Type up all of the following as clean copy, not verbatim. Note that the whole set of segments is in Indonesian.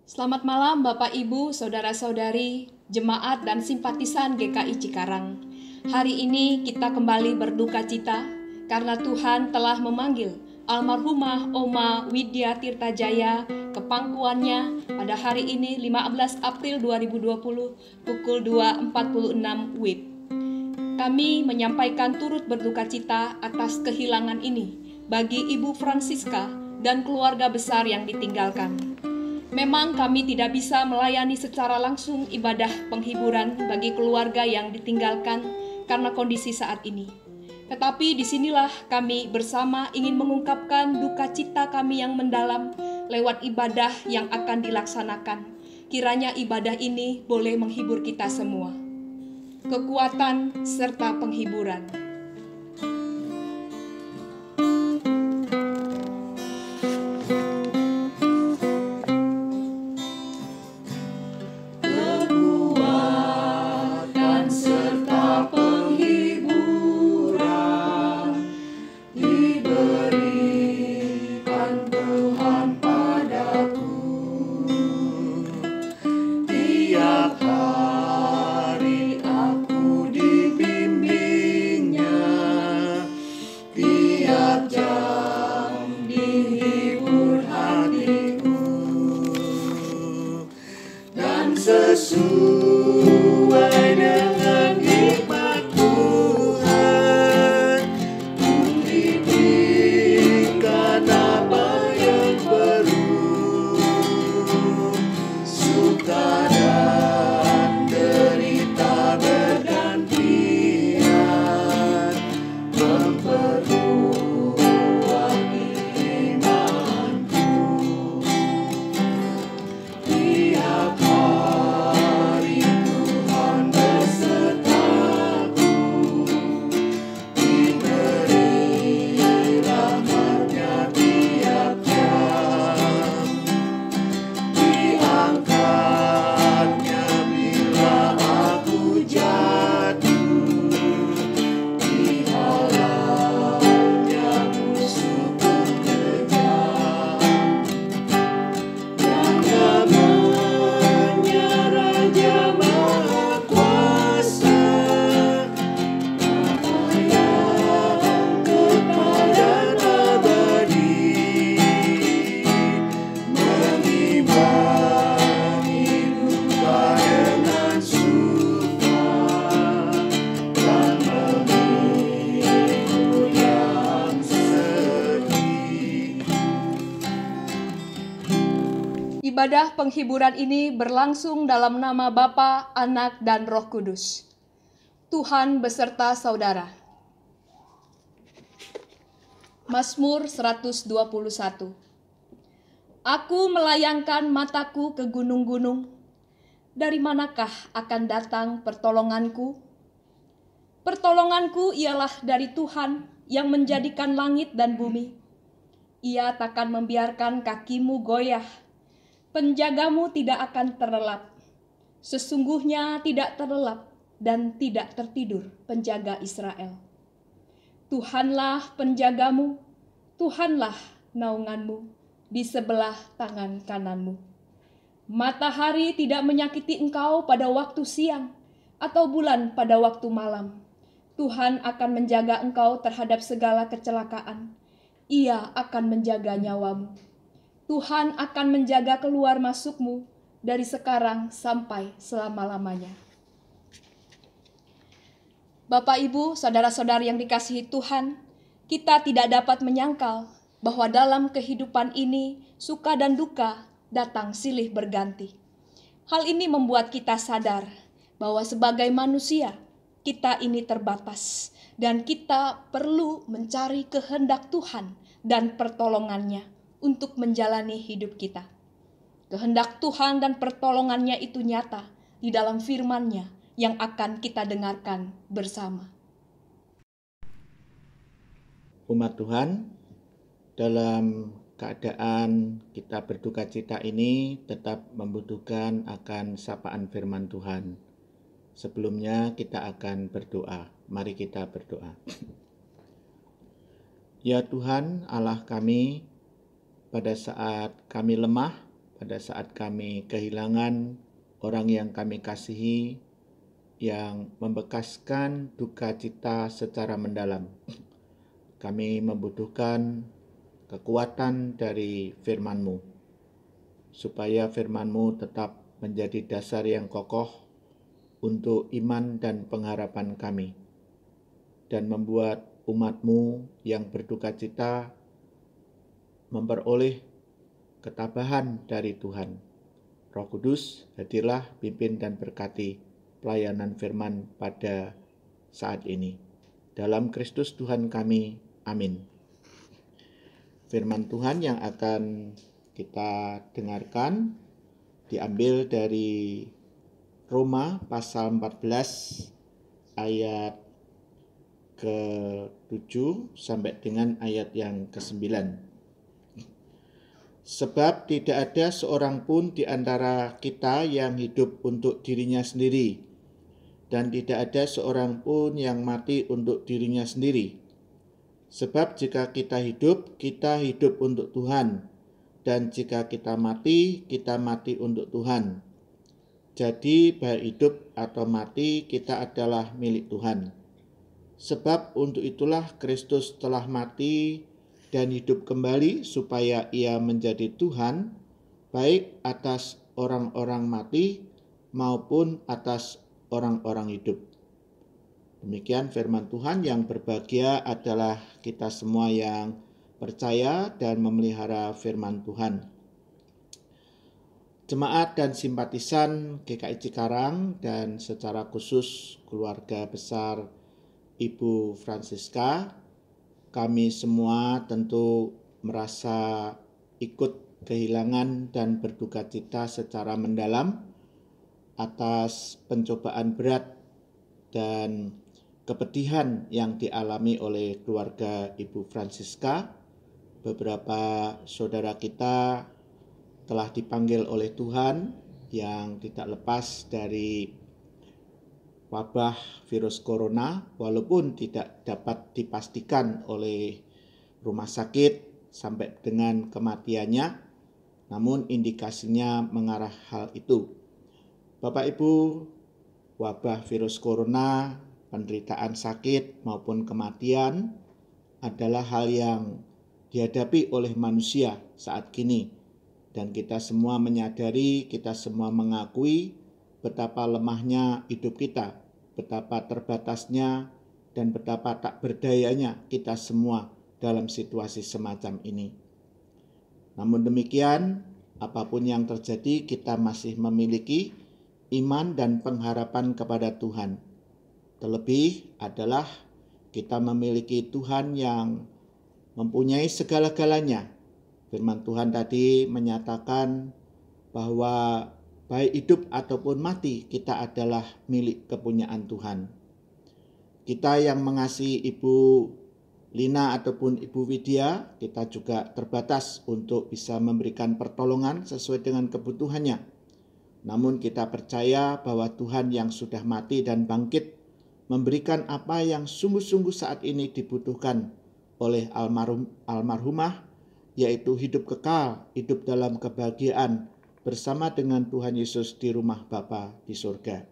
Selamat malam Bapak Ibu, Saudara-saudari, jemaat dan simpatisan GKI Cikarang. Hari ini kita kembali berduka cita karena Tuhan telah memanggil almarhumah Oma Widya Tirtajaya ke pangkuannya pada hari ini 15 April 2020 pukul 2.46 WIB. Kami menyampaikan turut berduka cita atas kehilangan ini bagi Ibu Francisca dan keluarga besar yang ditinggalkan. Memang kami tidak bisa melayani secara langsung ibadah penghiburan bagi keluarga yang ditinggalkan karena kondisi saat ini. Tetapi disinilah kami bersama ingin mengungkapkan duka cita kami yang mendalam lewat ibadah yang akan dilaksanakan. Kiranya ibadah ini boleh menghibur kita semua. Kekuatan serta penghiburan. Sesuai dengan hikmat Tuhan, mengizinkan apa yang perlu, suka dan derita bergantian, memperkuat imanku. Tiap hari Tuhan besertaku, diberi rahmat-Nya tiap jam, diangkat-Nya bila aku jatuh, dihalau-Nya musuhku kejam. Yang namanya Raja Maha Kuasa, yang kekal dan abadi, mengimbangi duka dengan suka, dan menghibur yang sedih. Ibadah penghiburan ini berlangsung dalam nama Bapa, Anak, dan Roh Kudus. Tuhan beserta saudara. Mazmur 121. Aku melayangkan mataku ke gunung-gunung. Dari manakah akan datang pertolonganku? Pertolonganku ialah dari Tuhan yang menjadikan langit dan bumi. Ia takkan membiarkan kakimu goyah. Penjagamu tidak akan terlelap. Sesungguhnya tidak terlelap dan tidak tertidur penjaga Israel. Tuhanlah penjagamu, Tuhanlah naunganmu di sebelah tangan kananmu. Matahari tidak menyakiti engkau pada waktu siang atau bulan pada waktu malam. Tuhan akan menjaga engkau terhadap segala kecelakaan. Ia akan menjaga nyawamu. Tuhan akan menjaga keluar masukmu dari sekarang sampai selama-lamanya. Bapak, Ibu, saudara-saudari yang dikasihi Tuhan, kita tidak dapat menyangkal bahwa dalam kehidupan ini suka dan duka datang silih berganti. Hal ini membuat kita sadar bahwa sebagai manusia kita ini terbatas dan kita perlu mencari kehendak Tuhan dan pertolongannya untuk menjalani hidup kita. Kehendak Tuhan dan pertolongannya itu nyata di dalam firman-Nya yang akan kita dengarkan bersama. Umat Tuhan, dalam keadaan kita berduka cita ini tetap membutuhkan akan sapaan firman Tuhan. Sebelumnya kita akan berdoa. Mari kita berdoa. Ya Tuhan Allah kami, pada saat kami lemah, pada saat kami kehilangan orang yang kami kasihi, yang membekaskan duka cita secara mendalam. Kami membutuhkan kekuatan dari firman-Mu, supaya firman-Mu tetap menjadi dasar yang kokoh untuk iman dan pengharapan kami, dan membuat umat-Mu yang berduka cita memperoleh ketabahan dari Tuhan. Roh Kudus, hadirlah, pimpin dan berkati pelayanan firman pada saat ini. Dalam Kristus Tuhan kami, amin. Firman Tuhan yang akan kita dengarkan diambil dari Roma pasal 14 ayat ke-7 sampai dengan ayat yang ke-9. Sebab tidak ada seorang pun di antara kita yang hidup untuk dirinya sendiri, dan tidak ada seorang pun yang mati untuk dirinya sendiri. Sebab jika kita hidup untuk Tuhan, dan jika kita mati untuk Tuhan. Jadi baik hidup atau mati kita adalah milik Tuhan. Sebab untuk itulah Kristus telah mati dan hidup kembali supaya ia menjadi Tuhan, baik atas orang-orang mati maupun atas orang-orang hidup. Demikian firman Tuhan. Yang berbahagia adalah kita semua yang percaya dan memelihara firman Tuhan. Jemaat dan simpatisan GKI Cikarang dan secara khusus keluarga besar Ibu Francisca, kami semua tentu merasa ikut kehilangan dan berduka cita secara mendalam atas pencobaan berat dan kepedihan yang dialami oleh keluarga Ibu Francisca. Beberapa saudara kita telah dipanggil oleh Tuhan yang tidak lepas dari wabah virus corona, walaupun tidak dapat dipastikan oleh rumah sakit sampai dengan kematiannya, namun indikasinya mengarah hal itu. Bapak Ibu, wabah virus corona, penderitaan sakit maupun kematian adalah hal yang dihadapi oleh manusia saat kini. Dan kita semua menyadari, kita semua mengakui betapa lemahnya hidup kita, betapa terbatasnya dan betapa tak berdayanya kita semua dalam situasi semacam ini. Namun demikian, apapun yang terjadi, kita masih memiliki iman dan pengharapan kepada Tuhan. Terlebih adalah kita memiliki Tuhan yang mempunyai segala-galanya. Firman Tuhan tadi menyatakan bahwa baik hidup ataupun mati kita adalah milik kepunyaan Tuhan. Kita yang mengasihi Ibu Lina ataupun Ibu Widya, kita juga terbatas untuk bisa memberikan pertolongan sesuai dengan kebutuhannya. Namun kita percaya bahwa Tuhan yang sudah mati dan bangkit memberikan apa yang sungguh-sungguh saat ini dibutuhkan oleh almarhumah, yaitu hidup kekal, hidup dalam kebahagiaan bersama dengan Tuhan Yesus di rumah Bapa di surga.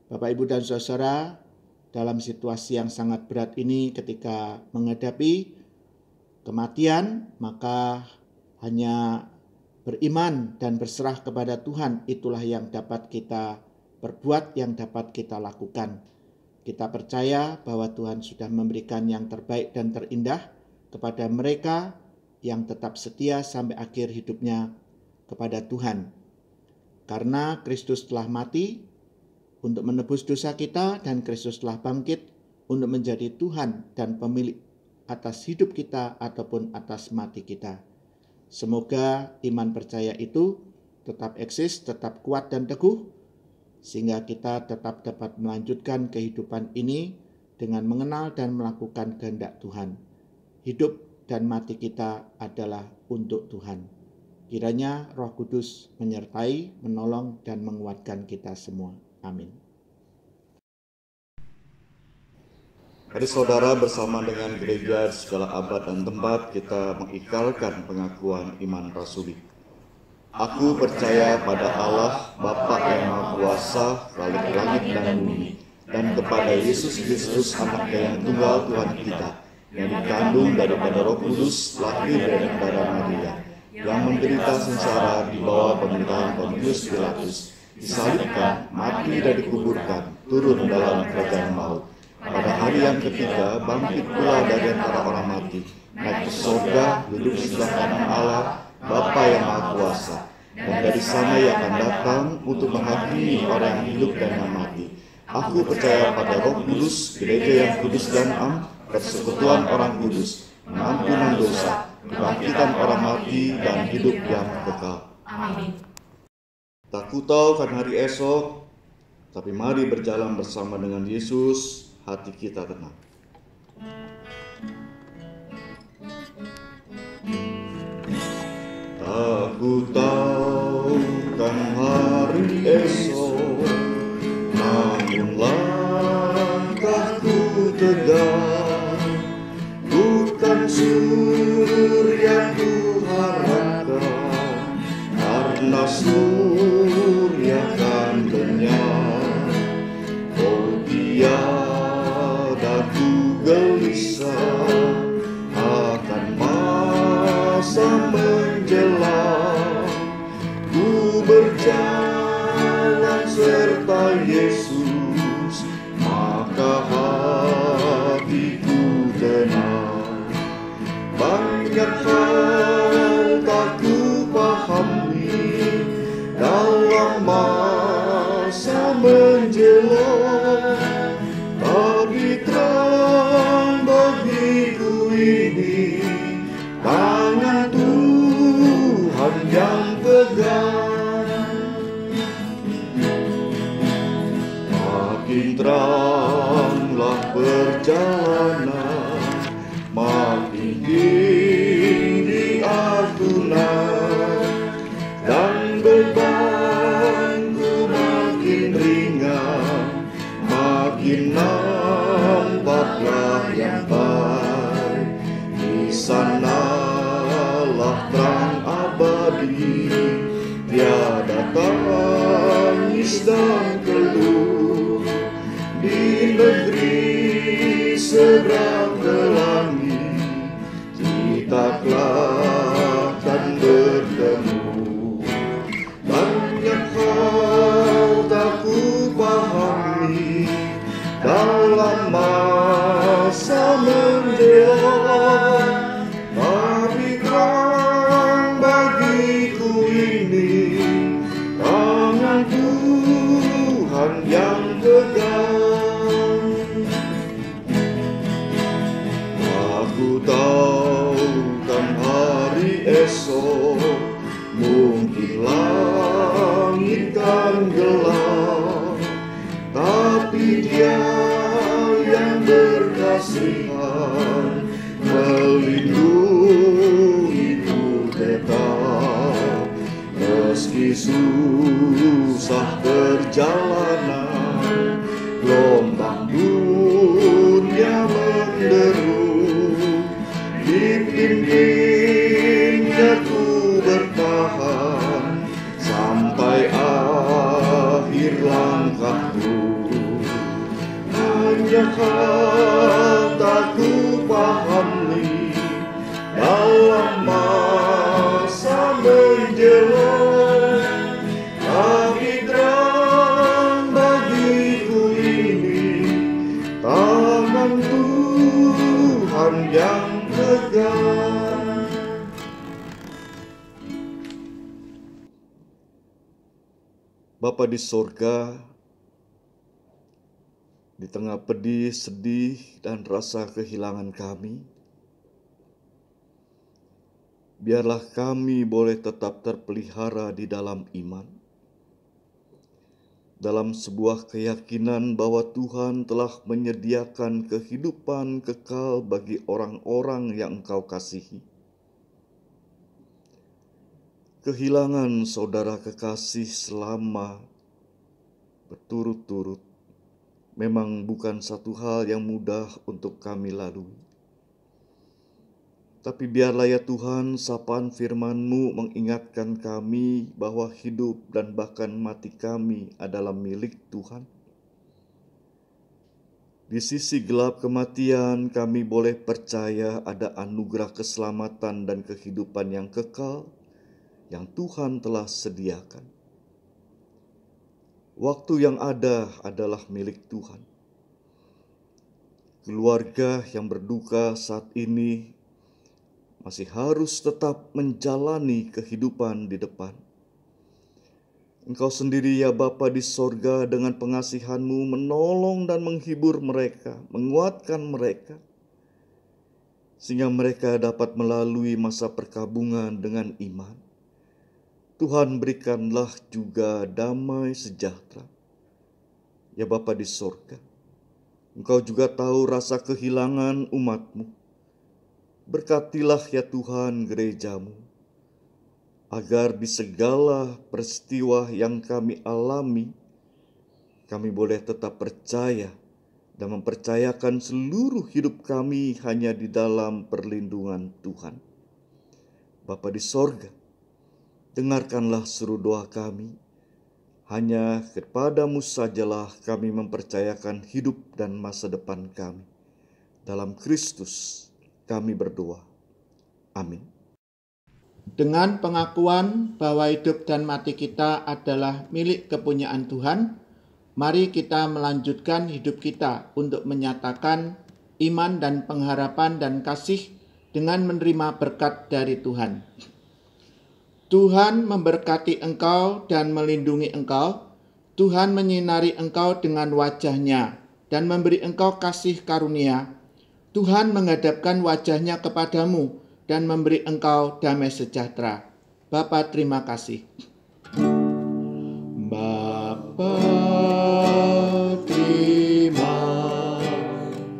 Bapak, Ibu, dan saudara, dalam situasi yang sangat berat ini ketika menghadapi kematian, maka hanya beriman dan berserah kepada Tuhan, itulah yang dapat kita perbuat, yang dapat kita lakukan. Kita percaya bahwa Tuhan sudah memberikan yang terbaik dan terindah kepada mereka yang tetap setia sampai akhir hidupnya kepada Tuhan. Karena Kristus telah mati untuk menebus dosa kita dan Kristus telah bangkit untuk menjadi Tuhan dan pemilik atas hidup kita ataupun atas mati kita. Semoga iman percaya itu tetap eksis, tetap kuat dan teguh, sehingga kita tetap dapat melanjutkan kehidupan ini dengan mengenal dan melakukan kehendak Tuhan. Hidup dan mati kita adalah untuk Tuhan. Kiranya Roh Kudus menyertai, menolong, dan menguatkan kita semua. Amin. Mari saudara, bersama dengan gereja di segala abad dan tempat kita mengikrarkan pengakuan iman rasuli. Aku percaya pada Allah, Bapa yang Maha Kuasa, Khalik langit dan bumi, dan kepada Yesus Kristus, Anaknya yang tunggal Tuhan kita, yang dikandung daripada Roh Kudus, lahir dari darah Maria, yang menderita sengsara di bawah pemerintahan Pontius Pilatus, disalibkan, mati dan dikuburkan, turun dalam kerajaan maut. Pada hari yang ketiga, bangkit pula dari antara orang mati, naik ke surga, duduk di sebelah kanan Allah, Bapa yang Maha Kuasa, dan dari sana Ia akan datang untuk menghakimi orang yang hidup dan yang mati. Aku percaya pada Roh Kudus, gereja yang kudus dan am, persekutuan orang kudus, pengampunan dosa, kebangkitan orang mati, dan hidup yang kekal. Amin. Tak ku tahu kan hari esok, tapi mari berjalan bersama dengan Yesus, hati kita tenang. Tak ku tahu kan hari esok, namun langkahku tegak, bukan surya ku harapkan, karena surya kan lenyap. Oh tiada ku gelisah akan masa menjelang, ku berjalan serta Yesus, maka hatiku tenang. Banyak hal tak ku pahami dalam masa menjelang, tapi terang bagiku ini tangan Tuhan yang pegang. Makin teranglah perjalanan, makin tinggi agunan, dan bebanku makin ringan, makin nampaklah yang baik. Di sanalah terang abadi, tiada tangis dan keluh. Di negeri seberang pelangi, kita kelak akan bertemu. Banyak hal tak ku pahami dalam masa menjelang, tapi terang bagiku ini tangan Tuhan yang pegang. Aku tahu kan hari esok mungkin langit kan gelap, tapi Dia yang berkasihan melindungiku tetap. Meski susah perjalanan, gelombang dunia menderu, dipimpinnya ku bertahan sampai akhir langkahku. Banyak hal tak ku pahami dalam masa menjelang, tapi terang bagiku ini tangan Tuhan yang pegang. Bapa di sorga, di tengah pedih, sedih, dan rasa kehilangan kami, biarlah kami boleh tetap terpelihara di dalam iman, dalam sebuah keyakinan bahwa Tuhan telah menyediakan kehidupan kekal bagi orang-orang yang Engkau kasihi. Kehilangan saudara kekasih selama berturut-turut memang bukan satu hal yang mudah untuk kami lalui. Tapi biarlah ya Tuhan, sapaan firman-Mu mengingatkan kami bahwa hidup dan bahkan mati kami adalah milik Tuhan. Di sisi gelap kematian, kami boleh percaya ada anugerah keselamatan dan kehidupan yang kekal yang Tuhan telah sediakan. Waktu yang ada adalah milik Tuhan. Keluarga yang berduka saat ini masih harus tetap menjalani kehidupan di depan. Engkau sendiri ya Bapa di sorga dengan pengasihan-Mu menolong dan menghibur mereka, menguatkan mereka, sehingga mereka dapat melalui masa perkabungan dengan iman. Tuhan berikanlah juga damai sejahtera. Ya Bapa di sorga, Engkau juga tahu rasa kehilangan umat-Mu. Berkatilah ya Tuhan gereja-Mu, agar di segala peristiwa yang kami alami, kami boleh tetap percaya dan mempercayakan seluruh hidup kami hanya di dalam perlindungan Tuhan. Bapa di sorga, dengarkanlah seru doa kami. Hanya kepada-Mu sajalah kami mempercayakan hidup dan masa depan kami. Dalam Kristus kami berdoa. Amin. Dengan pengakuan bahwa hidup dan mati kita adalah milik kepunyaan Tuhan, mari kita melanjutkan hidup kita untuk menyatakan iman dan pengharapan dan kasih dengan menerima berkat dari Tuhan. Tuhan memberkati engkau dan melindungi engkau. Tuhan menyinari engkau dengan wajah-Nya dan memberi engkau kasih karunia. Tuhan menghadapkan wajah-Nya kepadamu dan memberi engkau damai sejahtera. Bapa, terima kasih. Bapa, terima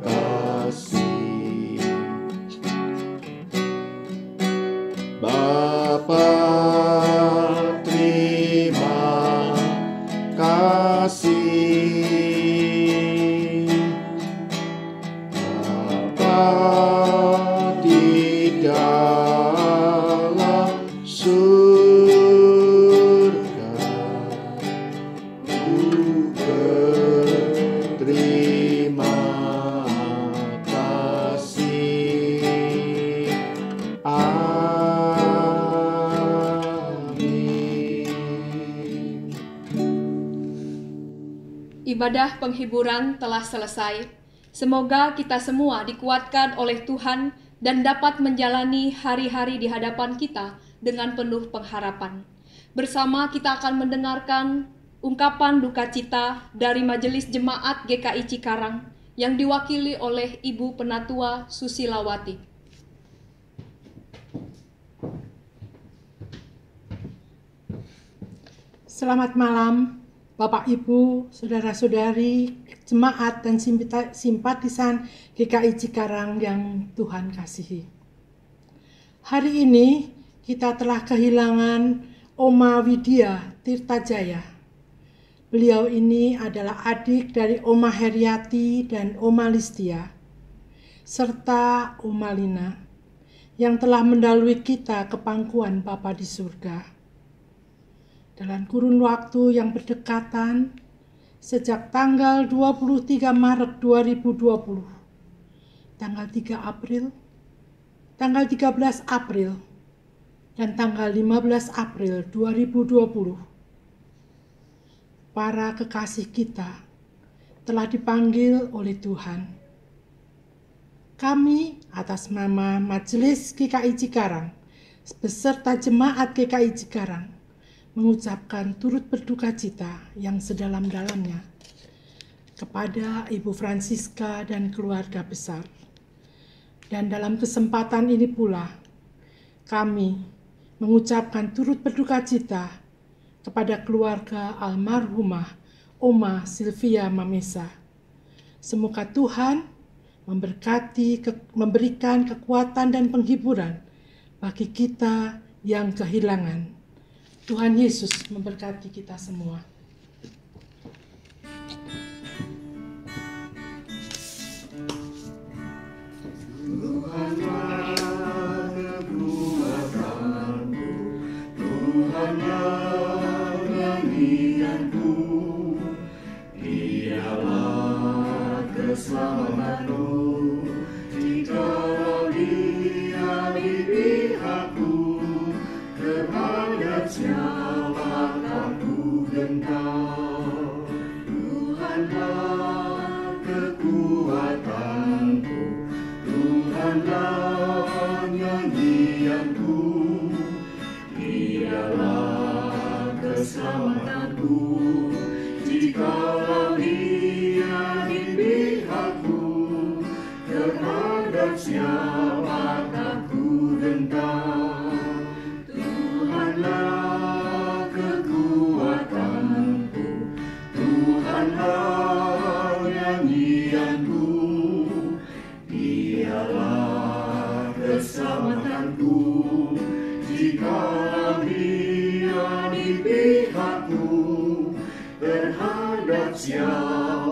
kasih. Bapa, terima kasih. Di dalam surga, ku berterima kasih. Amin. Ibadah penghiburan telah selesai. Semoga kita semua dikuatkan oleh Tuhan dan dapat menjalani hari-hari di hadapan kita dengan penuh pengharapan. Bersama kita akan mendengarkan ungkapan duka cita dari Majelis Jemaat GKI Cikarang yang diwakili oleh Ibu Penatua Susilawati. Selamat malam, Bapak Ibu, Saudara-saudari, jemaat dan simpatisan GKI Cikarang yang Tuhan kasihi. Hari ini kita telah kehilangan Oma Widya Tirtajaya. Beliau ini adalah adik dari Oma Heriati dan Oma Listia, serta Oma Lina, yang telah mendahului kita ke pangkuan Bapa di surga. Dalam kurun waktu yang berdekatan, sejak tanggal 23 Maret 2020, tanggal 3 April, tanggal 13 April, dan tanggal 15 April 2020, para kekasih kita telah dipanggil oleh Tuhan. Kami atas nama Majelis GKI Cikarang, beserta jemaat GKI Cikarang, mengucapkan turut berduka cita yang sedalam-dalamnya kepada Ibu Francisca dan keluarga besar. Dan dalam kesempatan ini pula, kami mengucapkan turut berduka cita kepada keluarga almarhumah Oma Sylvia Mamesa. Semoga Tuhan memberikan kekuatan dan penghiburan bagi kita yang kehilangan. Tuhan Yesus memberkati kita semua. Tuhan Dia di pihakku, terhadap siapa aku gentar. Tuhanlah kekuatanku, Tuhanlah nyanyianku, Dialah keselamatanku. Jikalau Dia di pihakku, terhadap siapa aku gentar. Tuhanlah kekuatanku, Tuhanlah nyanyianku, Dialah keselamatanku. Jikalau Dia di pihakku, terhadap siapa